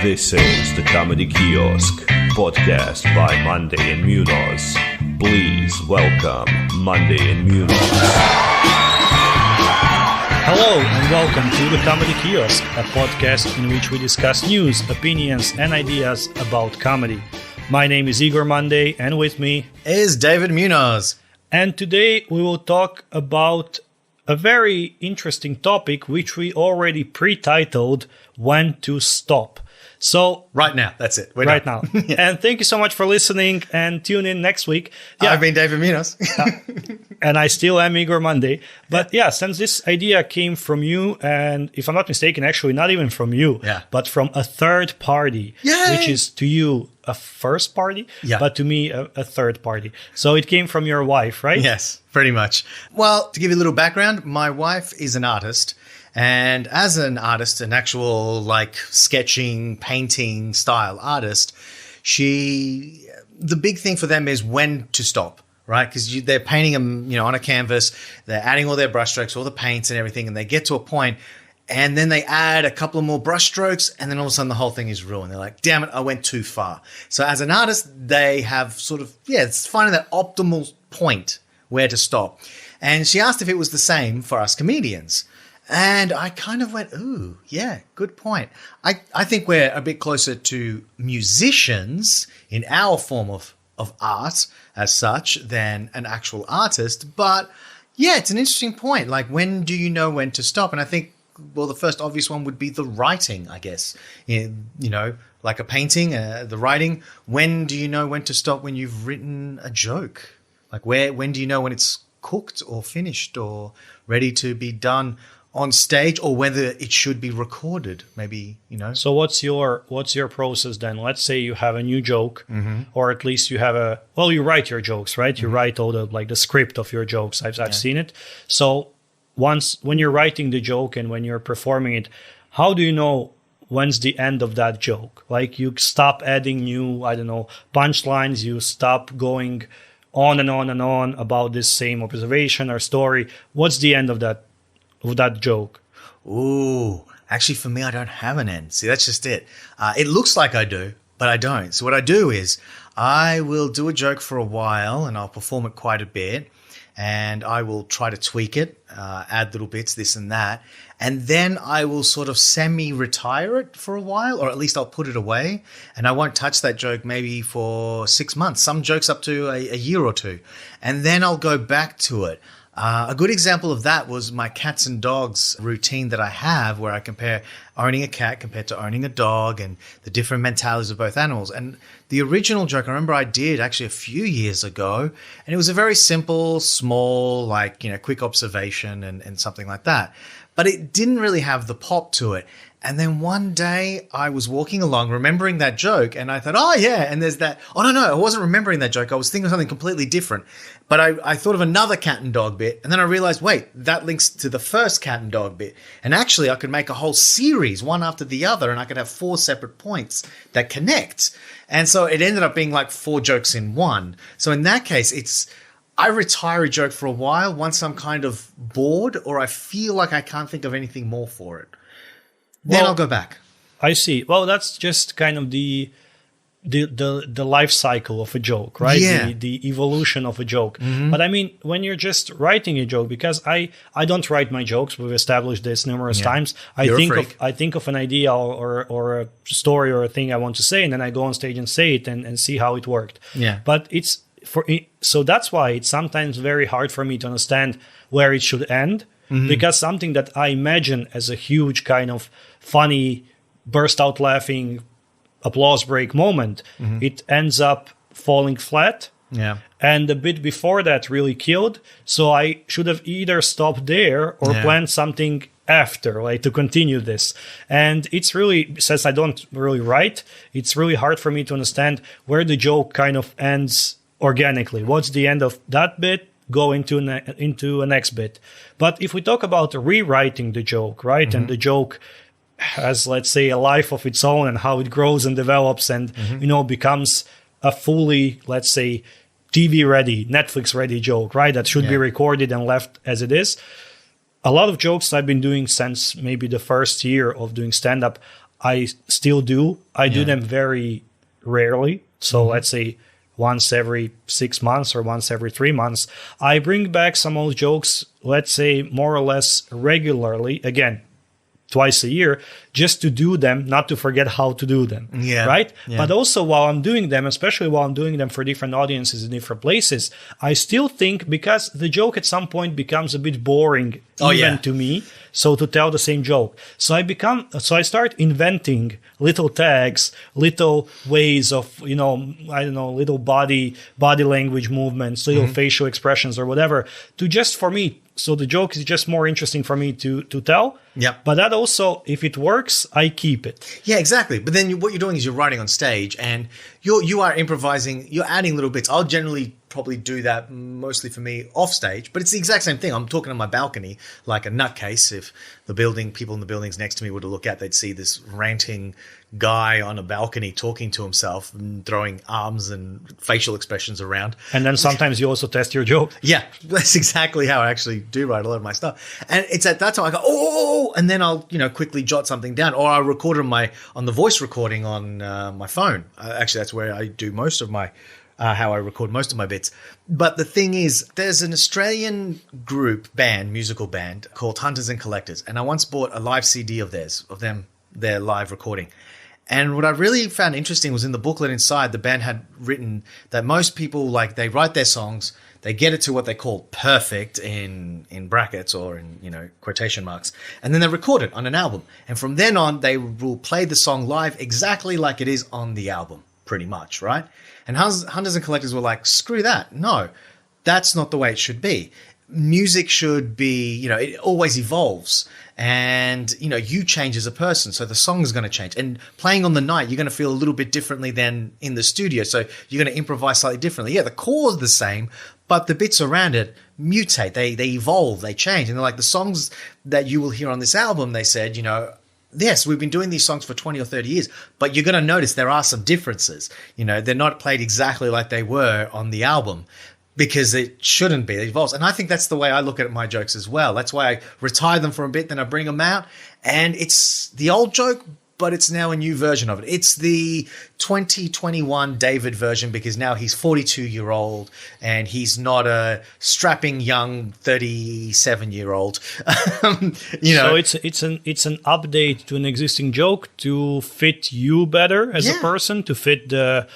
This is the Comedy Kiosk, podcast by Monday and Munoz. Please welcome Monday and Munoz. Hello and welcome to the Comedy Kiosk, a podcast in which we discuss news, opinions, and ideas about comedy. My name is Igor Monday, and with me is David Munoz. And today we will talk about a very interesting topic which we already pre-titled When to Stop. So right now, that's it. We're right now. Yeah. And thank you so much for listening, and tune in next week. Yeah. I've been David Munoz. And I still am Igor Monday. But yeah, since this idea came from you, and if I'm not mistaken, actually not even from you, but from a third party, which is to you a first party, but to me a third party. So it came from your wife, right? Yes, pretty much. Well, to give you a little background, my wife is an artist. And as an artist, an actual like sketching, painting style artist, the big thing for them is when to stop, right? Because they're painting them, on a canvas, they're adding all their brushstrokes, all the paints and everything, and they get to a point, and then they add a couple of more brushstrokes, and then all of a sudden the whole thing is ruined. They're like, damn it, I went too far. So as an artist, they have sort of, it's finding that optimal point where to stop. And she asked if it was the same for us comedians. And I kind of went, ooh, yeah, good point. I think we're a bit closer to musicians in our form of art as such than an actual artist. But yeah, it's an interesting point. Like, when do you know when to stop? And I think, well, the first obvious one would be the writing, I guess. Like a painting, the writing. When do you know when to stop when you've written a joke? Like, when do you know when it's cooked or finished or ready to be done on stage, or whether it should be recorded, maybe, So what's your process then? Let's say you have a new joke, or at least you have you write your jokes, right? You write all the script of your jokes. I've seen it. So when you're writing the joke and when you're performing it, how do you know when's the end of that joke? Like, you stop adding new, punchlines, you stop going on and on and on about this same observation or story. What's the end of that joke? Ooh, actually for me, I don't have an end. See, that's just it. It looks like I do, but I don't. So what I do is I will do a joke for a while and I'll perform it quite a bit, and I will try to tweak it, add little bits, this and that. And then I will sort of semi-retire it for a while, or at least I'll put it away, and I won't touch that joke maybe for 6 months, some jokes up to a year or two. And then I'll go back to it. A good example of that was my cats and dogs routine that I have, where I compare owning a cat compared to owning a dog and the different mentalities of both animals. And the original joke I remember I did actually a few years ago, and it was a very simple, small, quick observation and something like that. But it didn't really have the pop to it. And then one day I was walking along remembering that joke, and I thought, oh yeah, and there's that. Oh no, I wasn't remembering that joke. I was thinking of something completely different. But I thought of another cat and dog bit, and then I realized, wait, that links to the first cat and dog bit. And actually I could make a whole series, one after the other, and I could have 4 separate points that connect. And so it ended up being like 4 jokes in one. So in that case, I retire a joke for a while once I'm kind of bored, or I feel like I can't think of anything more for it. Then I'll go back. I see. Well, that's just kind of the life cycle of a joke, right? Yeah. The evolution of a joke. But I mean, when you're just writing a joke, because I don't write my jokes, we've established this numerous times. I think of an idea or a story or a thing I want to say, and then I go on stage and say it and see how it worked. Yeah. But so that's why it's sometimes very hard for me to understand where it should end. Because something that I imagine as a huge kind of funny, burst out laughing, applause break moment, it ends up falling flat. Yeah. And the bit before that really killed. So I should have either stopped there or planned something after, to continue this. And it's really, since I don't really write, it's really hard for me to understand where the joke kind of ends organically. What's the end of that bit? Go into a next bit. But if we talk about rewriting the joke, right, and the joke has, let's say, a life of its own and how it grows and develops and, becomes a fully, let's say, TV-ready, Netflix-ready joke, right, that should be recorded and left as it is. A lot of jokes I've been doing since maybe the first year of doing stand-up, I still do. I do them very rarely. So let's say once every 6 months or once every 3 months. I bring back some old jokes, let's say more or less regularly, again, twice a year, just to do them, not to forget how to do them. Yeah. Right? Yeah. But also while I'm doing them, especially while I'm doing them for different audiences in different places, I still think, because the joke at some point becomes a bit boring to me, so to tell the same joke. So I start inventing little tags, little ways of, little body language movements, little facial expressions or whatever, to just, for me, so the joke is just more interesting for me to tell. Yeah. But that also, if it works, I keep it. Yeah, exactly. But then what you're doing is you're writing on stage and you are improvising, you're adding little bits. I'll generally probably do that mostly for me off stage, but it's the exact same thing. I'm talking on my balcony like a nutcase. If people in the buildings next to me were to look out, they'd see this ranting guy on a balcony talking to himself and throwing arms and facial expressions around. And then sometimes you also test your joke. Yeah, that's exactly how I actually do write a lot of my stuff. And it's at that time I go, oh, and then I'll, quickly jot something down, or I record on the voice recording on my phone. Actually, that's where I do most of my, how I record most of my bits. But the thing is, there's an Australian musical band called Hunters and Collectors. And I once bought a live CD of their live recording. And what I really found interesting was in the booklet inside, the band had written that most people, they write their songs, they get it to what they call perfect in brackets or in, quotation marks, and then they record it on an album. And from then on, they will play the song live exactly like it is on the album, pretty much, right? And Hunters and Collectors were like, screw that. No, that's not the way it should be. Music should be, it always evolves. And, you change as a person. So the song is going to change. And playing on the night, you're going to feel a little bit differently than in the studio. So you're going to improvise slightly differently. Yeah, the core is the same, but the bits around it mutate. They evolve. They change. And they're like the songs that you will hear on this album, they said, yes, we've been doing these songs for 20 or 30 years, but you're going to notice there are some differences. They're not played exactly like they were on the album. Because it shouldn't be. It evolves. And I think that's the way I look at my jokes as well. That's why I retire them for a bit, then I bring them out. And it's the old joke, but it's now a new version of it. It's the 2021 David version, because now he's 42-year-old and he's not a strapping young 37-year-old. So it's an update to an existing joke to fit you better as a person, to fit the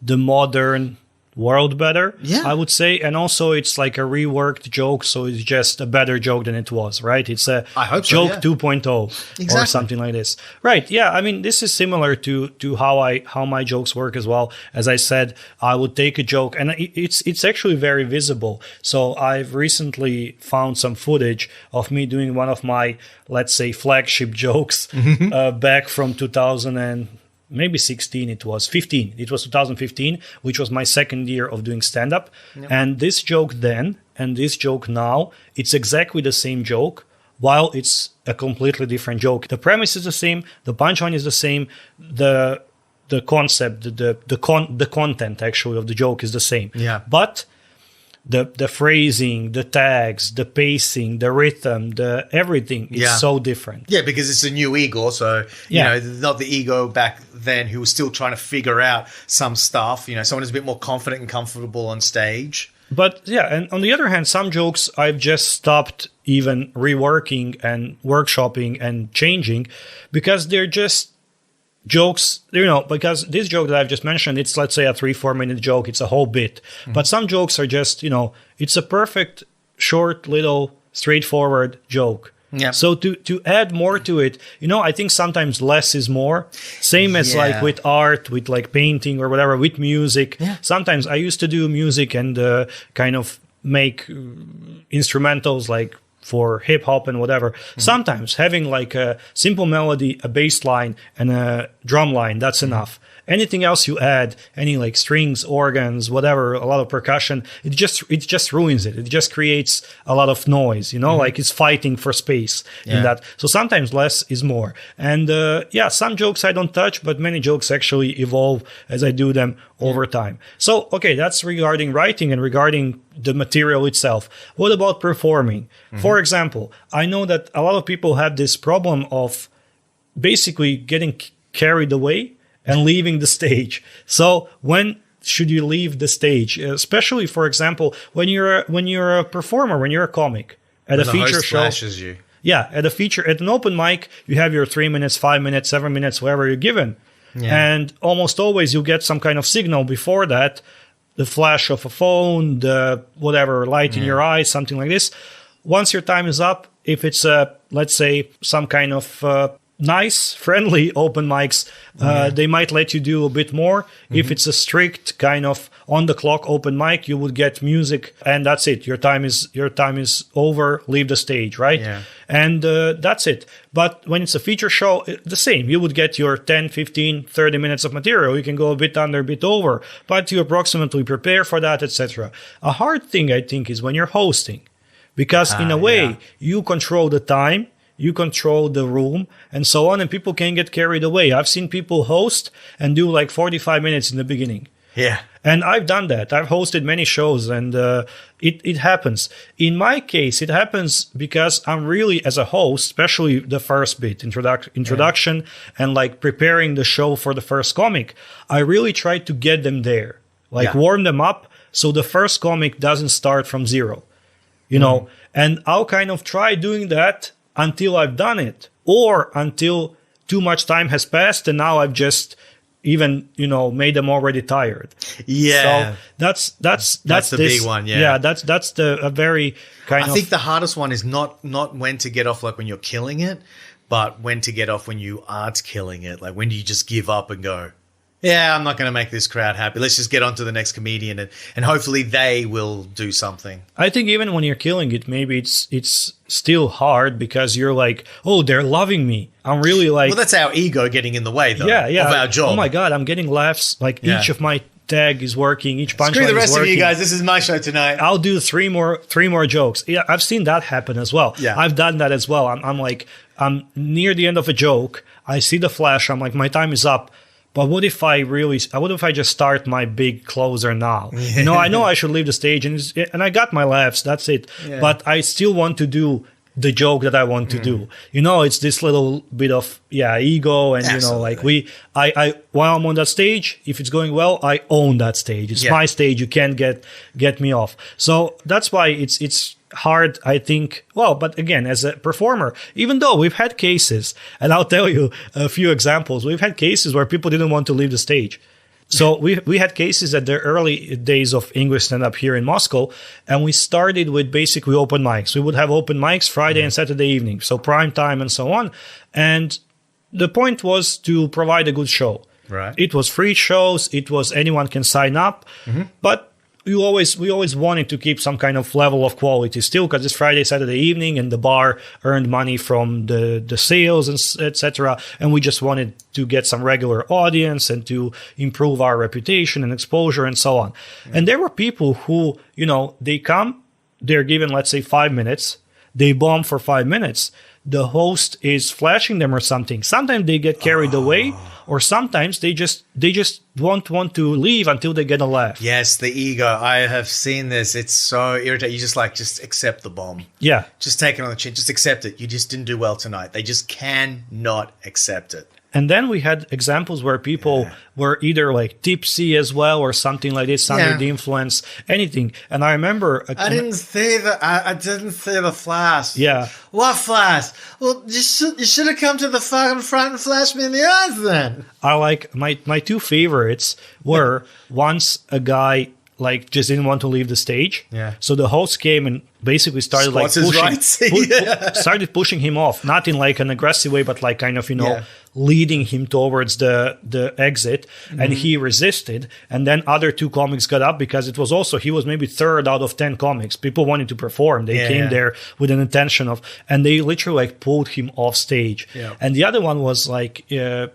modern world better, I would say. And also it's like a reworked joke, so it's just a better joke than it was, right? It's a joke 2.0 or something like this. Right, yeah. I mean, this is similar to how my jokes work as well. As I said, I would take a joke, and it's actually very visible. So I've recently found some footage of me doing one of my, let's say, flagship jokes back from 2000 and maybe 16, it was 15. It was 2015, which was my second year of doing stand-up. Yep. And this joke then and this joke now, it's exactly the same joke, while it's a completely different joke. The premise is the same, the punchline is the same, the concept, the content actually of the joke is the same. Yeah. But the phrasing, the tags, the pacing, the rhythm, the everything is so different. Yeah, because it's a new Igor, so not the Igor back then who was still trying to figure out some stuff. Someone who's a bit more confident and comfortable on stage. But and on the other hand, some jokes I've just stopped even reworking and workshopping and changing because they're just jokes, because this joke that I've just mentioned, it's, let's say, a 3-4 minute joke. It's a whole bit. Mm-hmm. But some jokes are just, it's a perfect, short, little, straightforward joke. Yeah. So to add more to it, I think sometimes less is more. Same as like with art, with like painting or whatever, with music. Yeah. Sometimes I used to do music and kind of make instrumentals like for hip hop and whatever. Mm-hmm. Sometimes having like a simple melody, a bass line, and a drum line, that's enough. Anything else you add, any like strings, organs, whatever, a lot of percussion, it just ruins it. It just creates a lot of noise, like it's fighting for space in that. So sometimes less is more. And some jokes I don't touch, but many jokes actually evolve as I do them over time. So, okay, that's regarding writing and regarding the material itself. What about performing? Mm-hmm. For example, I know that a lot of people have this problem of basically getting carried away and leaving the stage. So when should you leave the stage? Especially, for example, when you're a performer, when you're a comic at When a the feature host show. flashes you. Yeah, at an open mic, you have your 3 minutes, 5 minutes, 7 minutes, whatever you're given. Yeah. And almost always you get some kind of signal before that, the flash of a phone, the whatever light in your eyes, something like this. Once your time is up, if it's let's say some kind of nice, friendly open mics, they might let you do a bit more. If it's a strict kind of on the clock open mic, you would get music and that's it. Your time is over. Leave the stage, right? Yeah. And that's it. But when it's a feature show, the same. You would get your 10, 15, 30 minutes of material. You can go a bit under, a bit over, but you approximately prepare for that, etc. A hard thing, I think, is when you're hosting, because in a way, you control the time, you control the room, and so on, and people can get carried away. I've seen people host and do like 45 minutes in the beginning. Yeah. And I've done that. I've hosted many shows, and it happens. In my case, it happens because I'm really, as a host, especially the first bit, introduction, and like preparing the show for the first comic, I really try to get them there, like warm them up, so the first comic doesn't start from zero, you know. And I'll kind of try doing that until I've done it, or until too much time has passed, and now I've just even made them already tired. Yeah. So that's the big one. Yeah. Yeah. That's a very kind of. I think the hardest one is not when to get off, like when you're killing it, but when to get off when you aren't killing it. Like when do you just give up and go, yeah, I'm not going to make this crowd happy. Let's just get on to the next comedian, and hopefully they will do something. I think even when you're killing it, maybe it's still hard because you're like, oh, they're loving me. I'm really like. Well, that's our ego getting in the way, though. Yeah. Of our job. Oh my God, I'm getting laughs. Like each of my tag is working. Each punchline is working. Screw the rest of you guys. This is my show tonight. I'll do three more jokes. Yeah, I've seen that happen as well. Yeah. I've done that as well. I'm near the end of a joke. I see the flash. I'm like, my time is up. But what if I just start my big closer now? Yeah. I know I should leave the stage, and I got my laughs. That's it. Yeah. But I still want to do the joke that I want to do. It's this little bit of ego, and Absolutely. I while I'm on that stage, if it's going well, I own that stage. It's my stage. You can't get me off. So that's why it's hard, I think. Well, but again, as a performer, even though we've had cases, and I'll tell you a few examples, we've had cases where people didn't want to leave the stage. So we had cases at the early days of English stand-up here in Moscow, and we started with basically open mics. We would have open mics Friday and Saturday evening, so prime time and so on. And the point was to provide a good show. Right. It was free shows. It was anyone can sign up, but we always wanted to keep some kind of level of quality still, because it's Friday, Saturday evening, and the bar earned money from the sales and etc. And we just wanted to get some regular audience and to improve our reputation and exposure and so on. And there were people who, they come, they're given, let's say, 5 minutes, they bomb for 5 minutes. The host is flashing them or something. Sometimes they get carried away, or sometimes they just won't want to leave until they get a laugh. Yes, the ego. I have seen this. It's so irritating. You just accept the bomb. Yeah. Just take it on the chin. Just accept it. You just didn't do well tonight. They just cannot accept it. And then we had examples where people were either like tipsy as well or something like this, under the influence, anything. And I remember I didn't see the flash. Yeah. What flash? Well, you should have come to the fucking front and flashed me in the eyes then. I like my two favorites were once a guy like just didn't want to leave the stage. Yeah. So the host came and basically started like started pushing him off, not in like an aggressive way, but like kind of, leading him towards the exit, and he resisted. And then other two comics got up, because it was also, he was maybe third out of 10 comics. People wanted to perform. They came there with an intention of, and they literally like pulled him off stage. Yeah. And the other one was like, the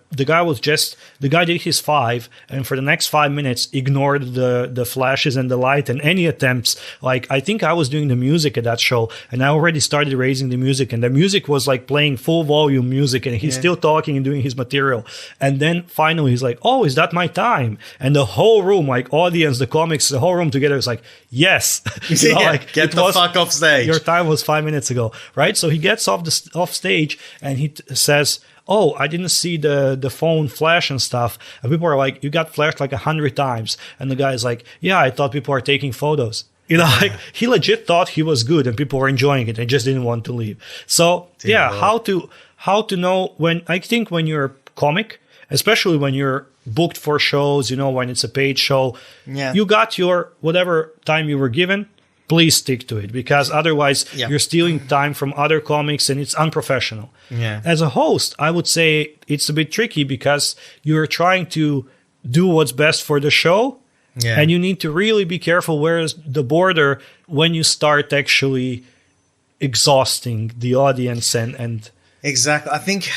guy did his 5, and for the next 5 minutes ignored the flashes and the light and any attempts. Like, I think I was doing the music at that show, and I already started raising the music, and the music was like playing full volume music, and he's still talking and doing his material. And then finally he's like, oh, is that my time? And the whole room, like audience, the comics, the whole room together is like, yes. Get the fuck off stage. Your time was 5 minutes ago, right? So he gets off stage, and he says, oh, I didn't see the phone flash and stuff. And people are like, you got flashed like 100 times. And the guy's like, yeah, I thought people are taking photos. You know, like he legit thought he was good and people were enjoying it and just didn't want to leave. So how to know when, I think when you're a comic, especially when you're booked for shows, you know, when it's a paid show, you got your whatever time you were given, please stick to it, because otherwise you're stealing time from other comics and it's unprofessional. As a host, I would say it's a bit tricky because you're trying to do what's best for the show. And you need to really be careful where's the border when you start actually exhausting the audience and Exactly. I think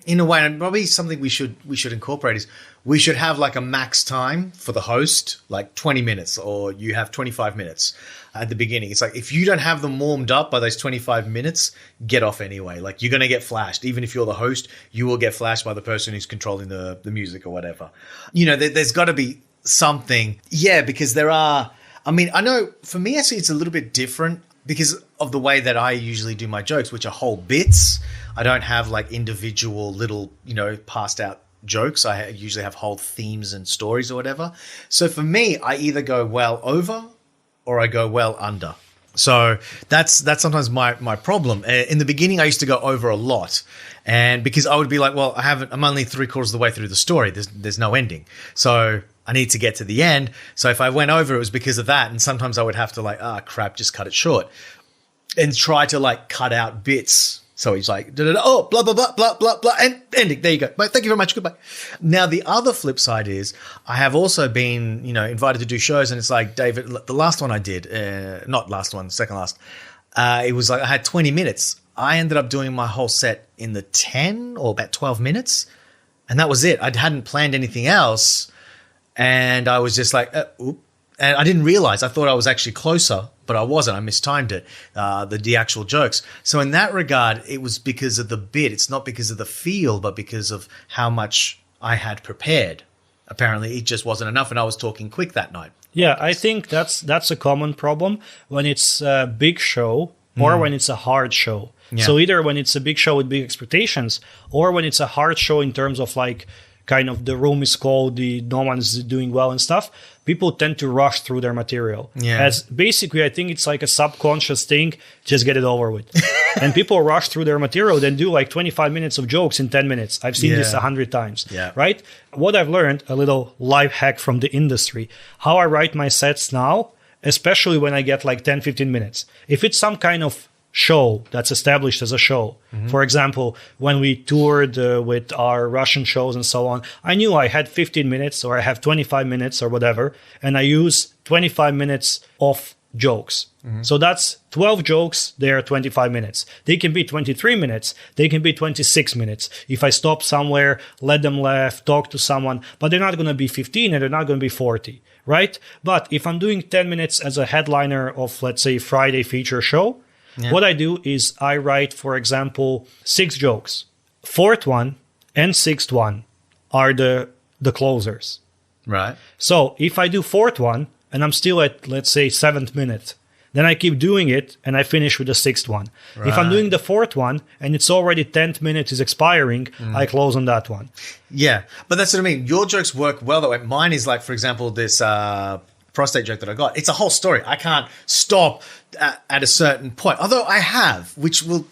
in a way, and probably something we should incorporate is we should have like a max time for the host, like 20 minutes, or you have 25 minutes at the beginning. It's like, if you don't have them warmed up by those 25 minutes, get off anyway. Like, you're going to get flashed. Even if you're the host, you will get flashed by the person who's controlling the music or whatever. You know, there's got to be something. Yeah, because there are, I mean, I know for me, actually, it's a little bit different because of the way that I usually do my jokes, which are whole bits. I don't have like individual little, you know, passed out jokes. I usually have whole themes and stories or whatever. So for me, I either go well over or I go well under. So that's sometimes my problem. In the beginning, I used to go over a lot, and because I would be like, well, I'm only 3/4 of the way through the story. There's no ending. So I need to get to the end. So if I went over, it was because of that. And sometimes I would have to like, crap, just cut it short and try to like cut out bits. So he's like, oh, blah, blah, blah, blah, blah, blah, and ending. There you go. Thank you very much. Goodbye. Now, the other flip side is I have also been, you know, invited to do shows, and it's like, David, the last one I did, not last one, second last, it was like I had 20 minutes. I ended up doing my whole set in the 10 or about 12 minutes, and that was it. I hadn't planned anything else, and I was just like, oop. And I didn't realize. I thought I was actually closer, but I wasn't. I mistimed it, the actual jokes. So in that regard, it was because of the bit. It's not because of the feel, but because of how much I had prepared. Apparently, it just wasn't enough, and I was talking quick that night. Yeah, I think that's a common problem when it's a big show or when it's a hard show. Yeah. So either when it's a big show with big expectations or when it's a hard show in terms of like kind of the room is cold, no one's doing well and stuff, people tend to rush through their material. Yeah. As basically, I think it's like a subconscious thing, just get it over with. And people rush through their material, then do like 25 minutes of jokes in 10 minutes. I've seen this 100 times, right? What I've learned, a little life hack from the industry, how I write my sets now, especially when I get like 10, 15 minutes. If it's some kind of show that's established as a show. For example, when we toured with our Russian shows and so on, I knew I had 15 minutes or I have 25 minutes or whatever, and I use 25 minutes of jokes. So that's 12 jokes, they are 25 minutes. They can be 23 minutes, they can be 26 minutes. If I stop somewhere, let them laugh, talk to someone, but they're not going to be 15 and they're not going to be 40, right? But if I'm doing 10 minutes as a headliner of, let's say, Friday feature show, what I do is I write, for example, 6 jokes. 4th one and 6th one are the closers. Right. So if I do 4th one and I'm still at, let's say, 7th minute, then I keep doing it and I finish with the 6th one. Right. If I'm doing the 4th one and it's already 10th minute is expiring, I close on that one. Yeah, but that's what I mean. Your jokes work well that way. Mine is like, for example, this prostate joke that I got. It's a whole story. I can't stop at a certain point. Although I have, which will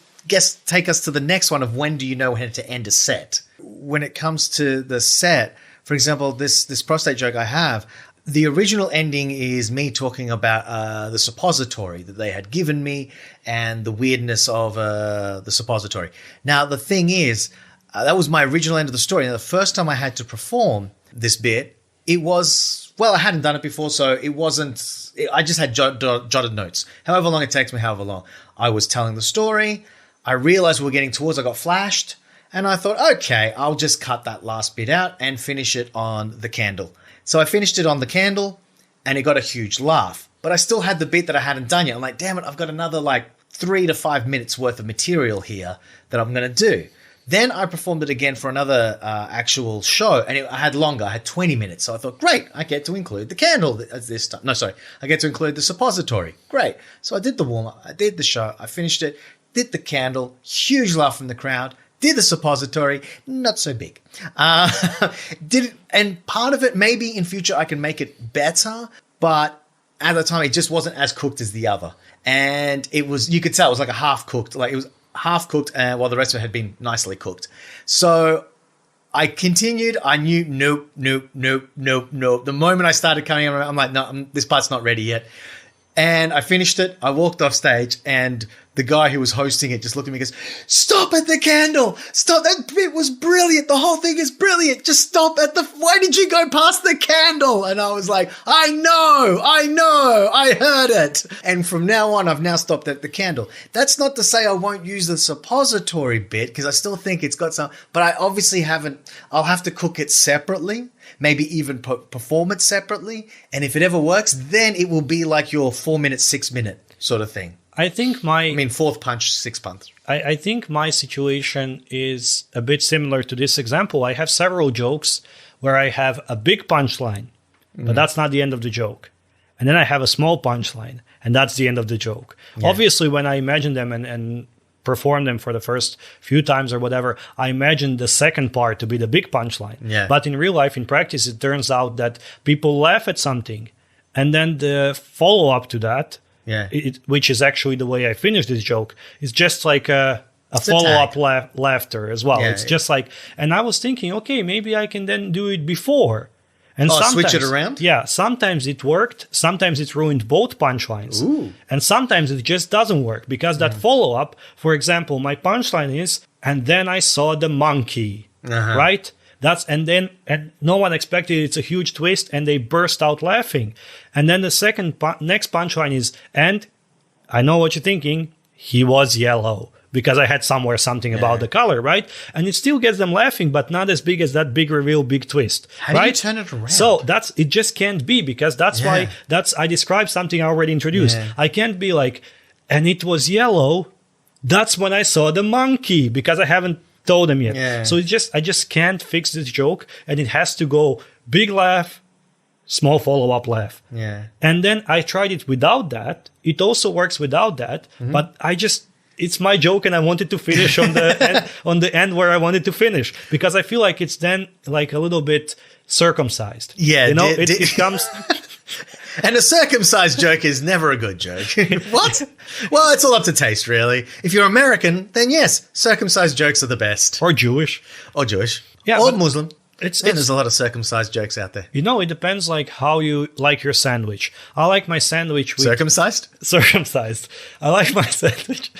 take us to the next one of when do you know when to end a set. When it comes to the set, for example, this prostate joke I have, the original ending is me talking about the suppository that they had given me and the weirdness of the suppository. Now, the thing is, that was my original end of the story. Now, the first time I had to perform this bit, it was, well, I hadn't done it before, so it wasn't, I just had jotted notes. However long it takes me, however long. I was telling the story. I realized we were getting towards, I got flashed, and I thought, okay, I'll just cut that last bit out and finish it on the candle. So I finished it on the candle, and it got a huge laugh. But I still had the bit that I hadn't done yet. I'm like, damn it, I've got another like 3 to 5 minutes worth of material here that I'm going to do. Then I performed it again for another actual show, and I had longer. I had 20 minutes. So I thought, great, I get to include the candle this time. No, sorry, I get to include the suppository. Great. So I did the warm-up. I did the show. I finished it, did the candle, huge laugh from the crowd. Did the suppository, not so big. And part of it, maybe in future I can make it better, but at the time it just wasn't as cooked as the other. And it was, you could tell it was like a half cooked, like it was half cooked while the rest of it had been nicely cooked. So I continued. I knew, nope. The moment I started coming out, I'm like, no, this part's not ready yet. And I finished it. I walked off stage, and the guy who was hosting it just looked at me and goes, "Stop at the candle. Stop. That bit was brilliant. The whole thing is brilliant. Just stop at why did you go past the candle?" And I was like, I know, I heard it. And from now on, I've now stopped at the candle. That's not to say I won't use the suppository bit, because I still think it's got some, but I obviously haven't. I'll have to cook it separately. Maybe even perform it separately. And if it ever works, then it will be like your 4 minute, 6 minute sort of thing. Fourth punch, sixth punch. I think my situation is a bit similar to this example. I have several jokes where I have a big punchline, but that's not the end of the joke. And then I have a small punchline, and that's the end of the joke. Yeah. Obviously, when I imagine them and perform them for the first few times or whatever, I imagine the second part to be the big punchline. Yeah. But in real life, in practice, it turns out that people laugh at something, and then the follow-up to that, which is actually the way I finish this joke, is just like a follow-up laughter as well. Yeah. It's just like, and I was thinking, okay, maybe I can then do it before. And switch it around? Yeah, sometimes it worked. Sometimes it ruined both punchlines. Ooh. And sometimes it just doesn't work because that follow-up, for example, my punchline is, and then I saw the monkey, right? And no one expected it's a huge twist, and they burst out laughing. And then the next punchline is, and I know what you're thinking, he was yellow. Because I had somewhere something about the color, right? And it still gets them laughing, but not as big as that big reveal, big twist. How do you turn it around? So it just can't be, because that's why I described something I already introduced. Yeah. I can't be like, and it was yellow. That's when I saw the monkey, because I haven't told them yet. Yeah. So I just can't fix this joke, and it has to go big laugh, small follow-up laugh. Yeah. And then I tried it without that. It also works without that, but it's my joke, and I wanted to finish on the end where I wanted to finish, because I feel like it's then like a little bit circumcised. Yeah, it comes. And a circumcised joke is never a good joke. What? Well, it's all up to taste, really. If you're American, then yes, circumcised jokes are the best. Or Jewish. Yeah, or Muslim. There's a lot of circumcised jokes out there. It depends like how you like your sandwich. I like my sandwich with circumcised. I like my sandwich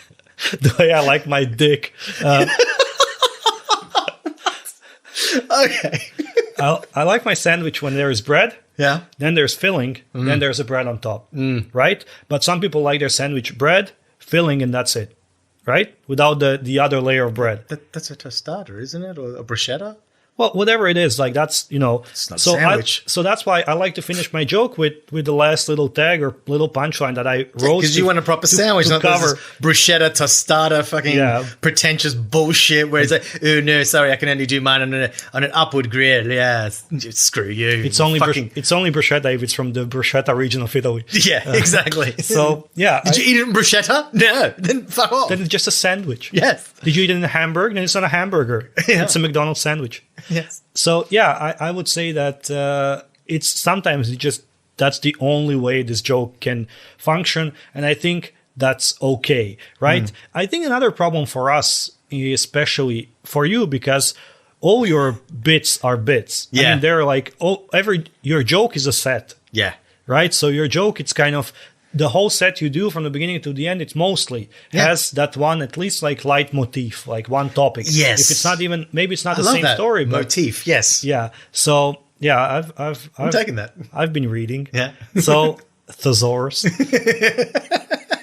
the way I like my dick. Okay. I like my sandwich when there is bread. Yeah. Then there's filling. Then there's a bread on top. Right? But some people like their sandwich bread, filling, and that's it. Right? Without the other layer of bread. That's a tostada, isn't it? Or a bruschetta? Well, whatever it is, like that's, It's not a sandwich. So that's why I like to finish my joke with the last little tag or little punchline that I wrote. Because you want a proper sandwich, not this bruschetta, tostada, fucking pretentious bullshit where it's like, oh no, sorry, I can only do mine on an upward grill. Yeah, screw you. It's only bruschetta if it's from the bruschetta region of Italy. Yeah, exactly. So, yeah. Did you eat it in bruschetta? No, then fuck off. Then it's just a sandwich. Yes. Did you eat it in a hamburger? Then it's not a hamburger. Yeah. It's a McDonald's sandwich. Yes. So, yeah, I would say that that's the only way this joke can function. And I think that's okay, right? I think another problem for us, especially for you, because all your bits are bits. Yeah. I mean, they're like, your joke is a set. Yeah. Right? So your joke, it's kind of the whole set you do from the beginning to the end, it's mostly has that one, at least like leitmotif, like one topic. Yes. If it's not even, maybe it's not the same story, but motif. Yes. Yeah. So yeah, I'm taking that. I've been reading. Yeah. So Thesaurus.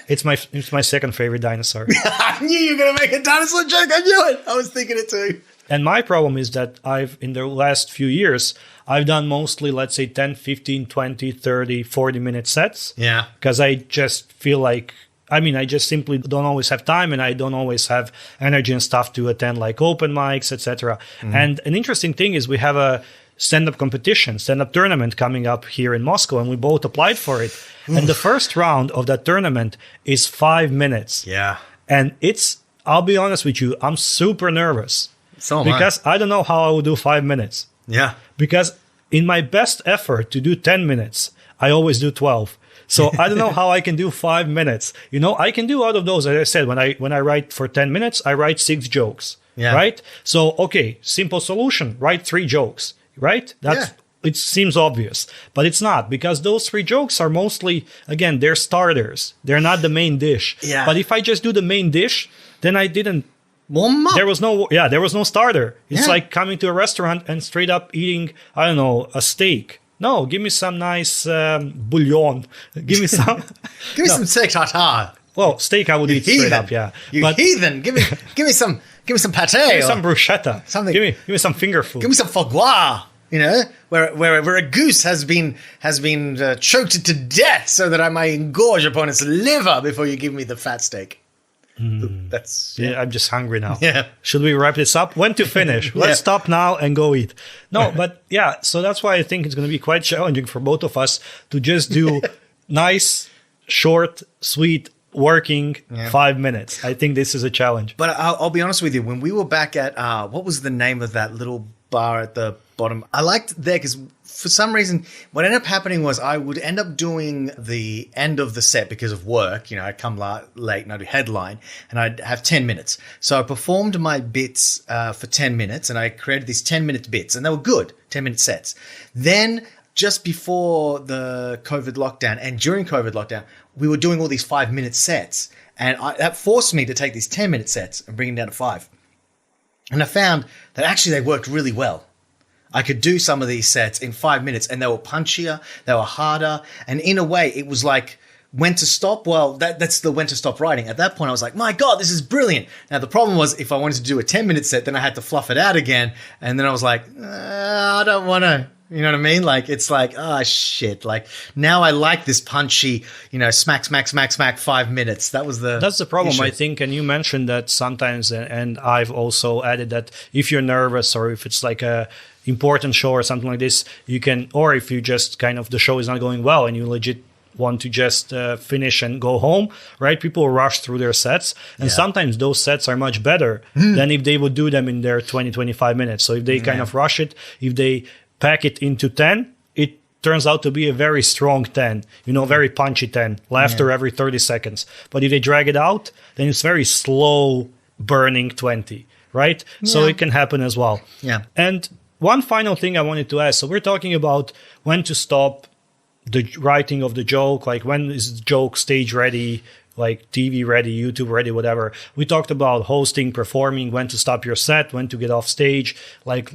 It's my second favorite dinosaur. I knew you were going to make a dinosaur joke. I knew it. I was thinking it too. And my problem is that in the last few years, I've done mostly, let's say, 10, 15, 20, 30, 40-minute sets. Yeah. Because I just feel like, I just simply don't always have time, and I don't always have energy and stuff to attend like open mics, etc. And an interesting thing is we have a stand-up competition, stand-up tournament coming up here in Moscow, and we both applied for it. And the first round of that tournament is 5 minutes. Yeah. And it's I'll be honest with you, I'm super nervous. So am because I don't know how I will do 5 minutes. Yeah. Because in my best effort to do 10 minutes, I always do 12. So I don't know how I can do 5 minutes. You know, I can do out of those, as I said, when I write for 10 minutes, I write 6 jokes. Yeah. Right? So, okay, simple solution, write 3 jokes. Right? It seems obvious, but it's not, because those 3 jokes are mostly, again, they're starters. They're not the main dish. Yeah. But if I just do the main dish, then I didn't. Warm up. There was no starter. It's Yeah. like coming to a restaurant and straight up eating, I don't know, a steak. No, give me some nice bouillon. Give me some. Give me some steak tartare. Well, steak I would eat straight up, yeah. You heathen. Give me some pate. Give me some bruschetta. Something. Give me some finger food. Give me some foie gras. You know, where a goose has been choked to death so that I may engorge upon its liver before you give me the fat steak. That's Yeah, I'm just hungry now. Yeah. Should we wrap this up? When to finish? Let's stop now and go eat. No, but yeah, so that's why I think it's going to be quite challenging for both of us to just do nice, short, sweet, working 5 minutes. I think this is a challenge. But I'll be honest with you. When we were back at what was the name of that little bar at the bottom? I liked there because for some reason, what ended up happening was I would end up doing the end of the set because of work. You know, I'd come late and I'd do headline and I'd have 10 minutes. So I performed my bits for 10 minutes and I created these 10-minute bits and they were good, 10-minute sets. Then just before the COVID lockdown and during COVID lockdown, we were doing all these 5-minute sets. And that forced me to take these 10-minute sets and bring them down to 5. And I found that actually they worked really well. I could do some of these sets in 5 minutes and they were punchier, they were harder. And in a way, it was like when to stop. Well, that's the when to stop writing. At that point, I was like, my God, this is brilliant. Now, the problem was if I wanted to do a 10-minute set, then I had to fluff it out again. And then I was like, I don't want to. You know what I mean? Like, it's like, oh, shit. Like, now I like this punchy, you know, smack, 5 minutes. That's the problem, issue. I think. And you mentioned that sometimes, and I've also added that if you're nervous or if it's like a important show or something like this, you can, or if you just kind of, the show is not going well and you legit want to just finish and go home, right? People rush through their sets. And sometimes those sets are much better than if they would do them in their 20-25 minutes. So if they kind of rush it, if they pack it into 10, it turns out to be a very strong 10, you know, very punchy 10, laughter every 30 seconds. But if they drag it out, then it's very slow burning 20, right? So it can happen as well. Yeah. And one final thing I wanted to ask. So we're talking about when to stop the writing of the joke, like when is the joke stage ready, like TV ready, YouTube ready, whatever. We talked about hosting, performing, when to stop your set, when to get off stage, like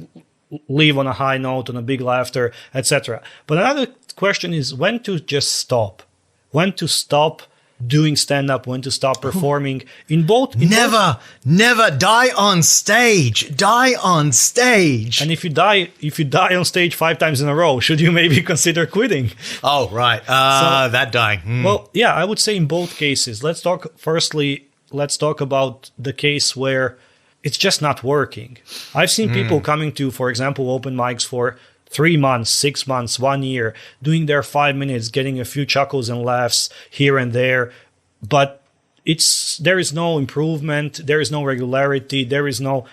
leave on a high note, on a big laughter, etc. But another question is when to just stop. When to stop doing stand-up, when to stop performing. Never die on stage. Die on stage. And if you die on stage 5 times in a row, should you maybe consider quitting? Oh, right. That dying. Well, yeah, I would say in both cases. Let's talk about the case where it's just not working. I've seen people coming to, for example, open mics for 3 months, 6 months, 1 year, doing their 5 minutes, getting a few chuckles and laughs here and there. But there is no improvement. There is no regularity. There is no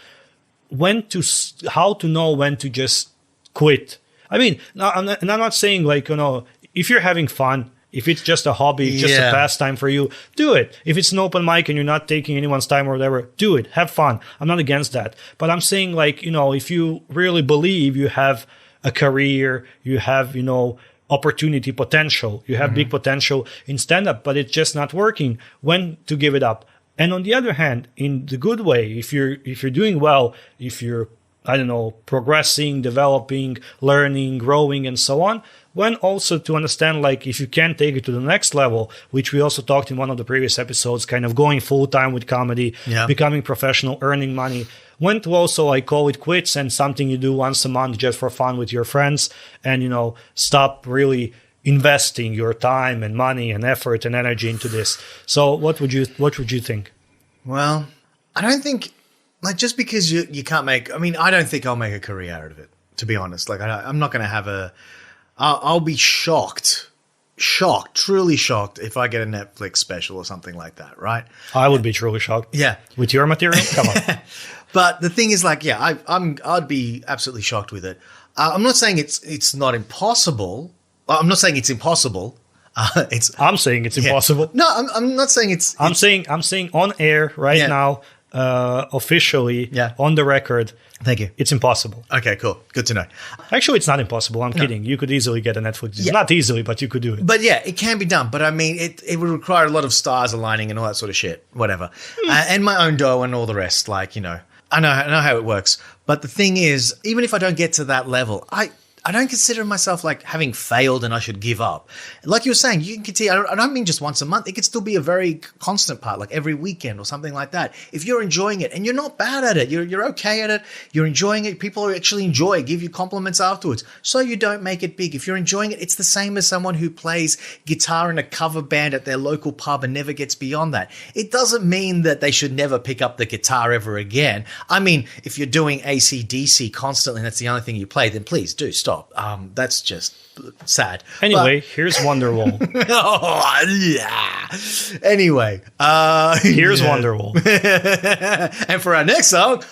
how to know when to just quit. I mean, I'm not saying like, you know, if you're having fun, if it's just a hobby, just a pastime for you, do it. If it's an open mic and you're not taking anyone's time or whatever, do it. Have fun. I'm not against that. But I'm saying like, you know, if you really believe you have a career, you have, you know, opportunity potential, you have big potential in stand-up, but it's just not working, when to give it up. And on the other hand, in the good way, if you're doing well, if you're, I don't know, progressing, developing, learning, growing, and so on, when also to understand, like, if you can take it to the next level, which we also talked in one of the previous episodes, kind of going full-time with comedy, becoming professional, earning money, when to also, like, call it quits and something you do once a month just for fun with your friends and, you know, stop really investing your time and money and effort and energy into this. So what would you think? Well, I don't think, like, just because you can't make, I mean, I don't think I'll make a career out of it, to be honest. Like, I'm not going to have I'll be shocked shocked, truly shocked if I get a Netflix special or something like that, right? I would be truly shocked. Yeah. With your material? Come on. But the thing is, like, yeah, I'd be absolutely shocked with it. I'm not saying it's not impossible. I'm not saying it's impossible. I'm saying it's impossible. No, I'm not saying it's. I'm saying on air right now, officially, on the record. Thank you. It's impossible. Okay, cool. Good to know. Actually, it's not impossible. I'm kidding. You could easily get a Netflix. Yeah. Not easily, but you could do it. But yeah, it can be done. But I mean, it would require a lot of stars aligning and all that sort of shit. Whatever. And my own dough and all the rest. Like, you know, I know how it works. But the thing is, even if I don't get to that level, I don't consider myself like having failed and I should give up. Like you were saying, you can continue. I don't mean just once a month. It could still be a very constant part, like every weekend or something like that. If you're enjoying it and you're not bad at it, you're okay at it, you're enjoying it, people actually enjoy it, give you compliments afterwards. So you don't make it big. If you're enjoying it, it's the same as someone who plays guitar in a cover band at their local pub and never gets beyond that. It doesn't mean that they should never pick up the guitar ever again. I mean, if you're doing AC/DC constantly and that's the only thing you play, then please do stop. That's just sad. Anyway, here's Wonderwall. Oh, yeah. Anyway. Here's Wonderwall. And for our next song,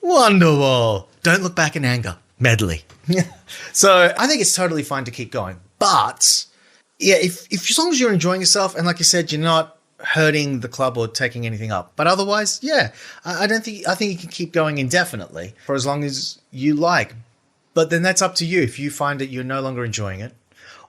Wonderwall. Don't look back in anger. Medley. So I think it's totally fine to keep going. But, yeah, if as long as you're enjoying yourself and like you said, you're not hurting the club or taking anything up. But otherwise, yeah, I think you can keep going indefinitely for as long as you like. But then that's up to you. If you find that you're no longer enjoying it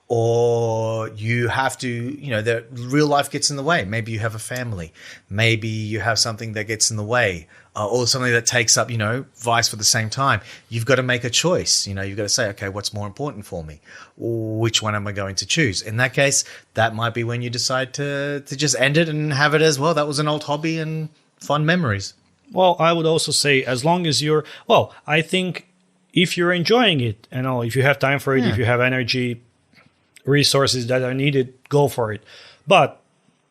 or you have to, you know, the real life gets in the way. Maybe you have a family. Maybe you have something that gets in the way or something that takes up, you know, vice for the same time. You've got to make a choice. You know, you've got to say, okay, what's more important for me? Which one am I going to choose? In that case, that might be when you decide to just end it and have it as, well, that was an old hobby and fun memories. Well, I would also say as long as I think if you're enjoying it, if you have time for it, if you have energy, resources that are needed, go for it. But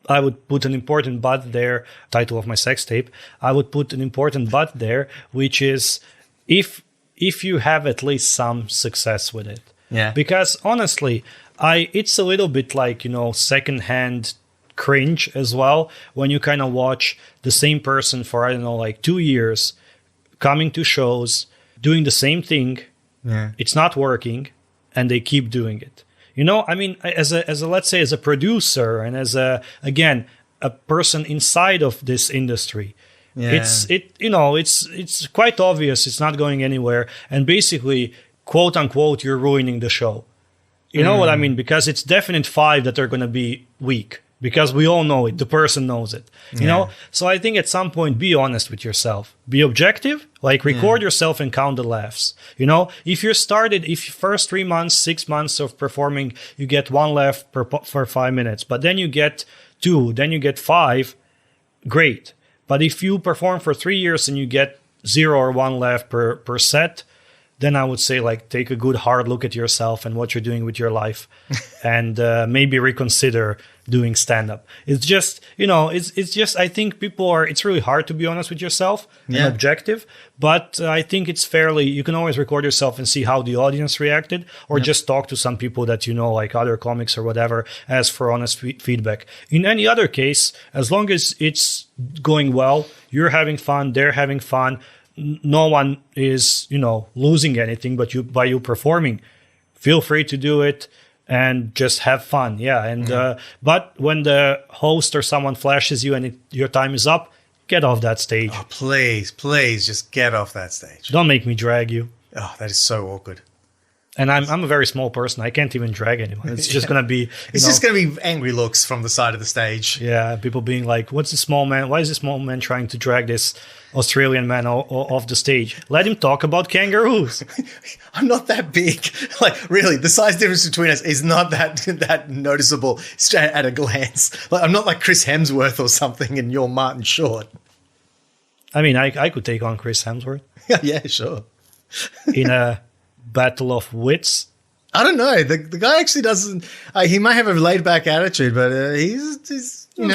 I would put an important but there, title of my sex tape, I would put an important but there, which is if you have at least some success with it. Yeah. Because honestly, it's a little bit like, secondhand cringe as well when you kind of watch the same person for, 2 years coming to shows, doing the same thing, it's not working, and they keep doing it. As a let's say as a producer and as a person inside of this industry, it's quite obvious it's not going anywhere, and basically, quote unquote, you're ruining the show. You know what I mean? Because it's definite 5 that are going to be weak. Because we all know it. The person knows it. You know? So I think at some point, be honest with yourself. Be objective. Like, record yourself and count the laughs. If you first 3 months, 6 months of performing, you get 1 laugh for 5 minutes. But then you get 2, then you get 5. Great. But if you perform for 3 years and you get 0 or 1 laugh per set, then I would say, like, take a good hard look at yourself and what you're doing with your life and maybe reconsider doing stand-up. It's just, I think it's really hard to be honest with yourself and objective, but I think it's you can always record yourself and see how the audience reacted or just talk to some people that like other comics or whatever, ask for honest feedback. In any other case, as long as it's going well, you're having fun, they're having fun, no one is, losing anything by you performing. Feel free to do it and just have fun. Yeah. And, but when the host or someone flashes you and your time is up, get off that stage. Oh, please, just get off that stage. Don't make me drag you. Oh, that is so awkward. And I'm a very small person. I can't even drag anyone. It's just going to be... It's just going to be angry looks from the side of the stage. Yeah, people being like, what's this small man? Why is this small man trying to drag this Australian man off the stage? Let him talk about kangaroos. I'm not that big. Like, really, the size difference between us is not that noticeable straight at a glance. Like, I'm not like Chris Hemsworth or something and you're Martin Short. I mean, I could take on Chris Hemsworth. Yeah, sure. In a battle of wits. I don't know. The guy actually doesn't. He might have a laid back attitude, but he's a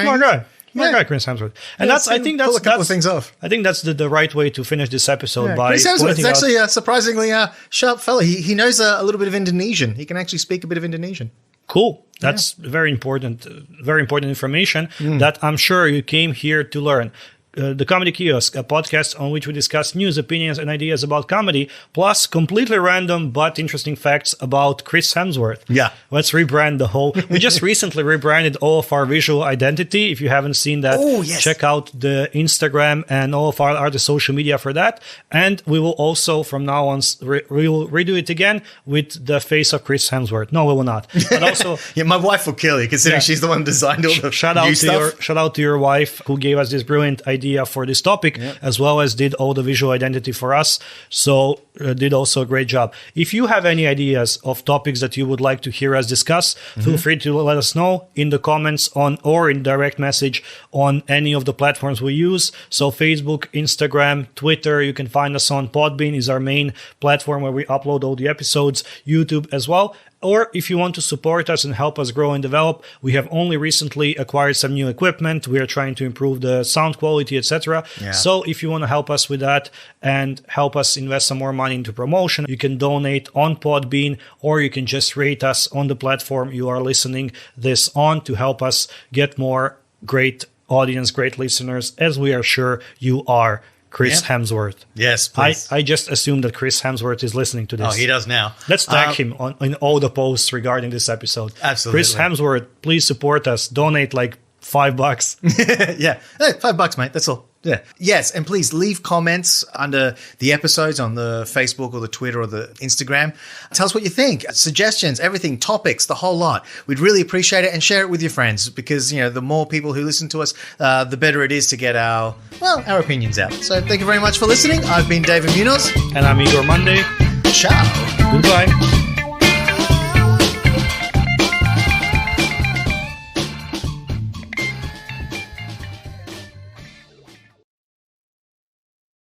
smart guy. Smart guy, Chris Hemsworth. And I think that's pull a couple of things off. I think that's the right way to finish this episode by Chris Hemsworth is actually a surprisingly sharp fella. He knows a little bit of Indonesian. He can actually speak a bit of Indonesian. Cool. That's very important information that I'm sure you came here to learn. The Comedy Kiosk, a podcast on which we discuss news, opinions, and ideas about comedy, plus completely random but interesting facts about Chris Hemsworth. Yeah. Let's rebrand the whole. We just recently rebranded all of our visual identity. If you haven't seen that, check out the Instagram and all of our other social media for that. And we will also, from now on, we will redo it again with the face of Chris Hemsworth. No, we will not. But also, yeah, my wife will kill you, considering she's the one who designed all the shout out to your wife who gave us this brilliant idea for this topic, as well as did all the visual identity for us. So did also a great job. If you have any ideas of topics that you would like to hear us discuss, feel free to let us know in the comments or in direct message on any of the platforms we use. So Facebook, Instagram, Twitter, you can find us on Podbean is our main platform where we upload all the episodes, YouTube as well. Or if you want to support us and help us grow and develop, we have only recently acquired some new equipment. We are trying to improve the sound quality, etc. Yeah. So if you want to help us with that and help us invest some more money into promotion, you can donate on Podbean, or you can just rate us on the platform you are listening this on to help us get more great audience, great listeners, as we are sure you are. Chris Hemsworth. Yes, please. I just assume that Chris Hemsworth is listening to this. Oh, he does now. Let's tag him in all the posts regarding this episode. Absolutely. Chris Hemsworth, please support us. Donate like $5. Yeah. Hey, $5, mate. That's all. Yeah. Yes, and please leave comments under the episodes on the Facebook or the Twitter or the Instagram. Tell us what you think. Suggestions, everything, topics, the whole lot. We'd really appreciate it, and share it with your friends, because, you know, the more people who listen to us, the better it is to get our opinions out. So thank you very much for listening. I've been David Munoz. And I'm Igor Monday. Ciao. Goodbye.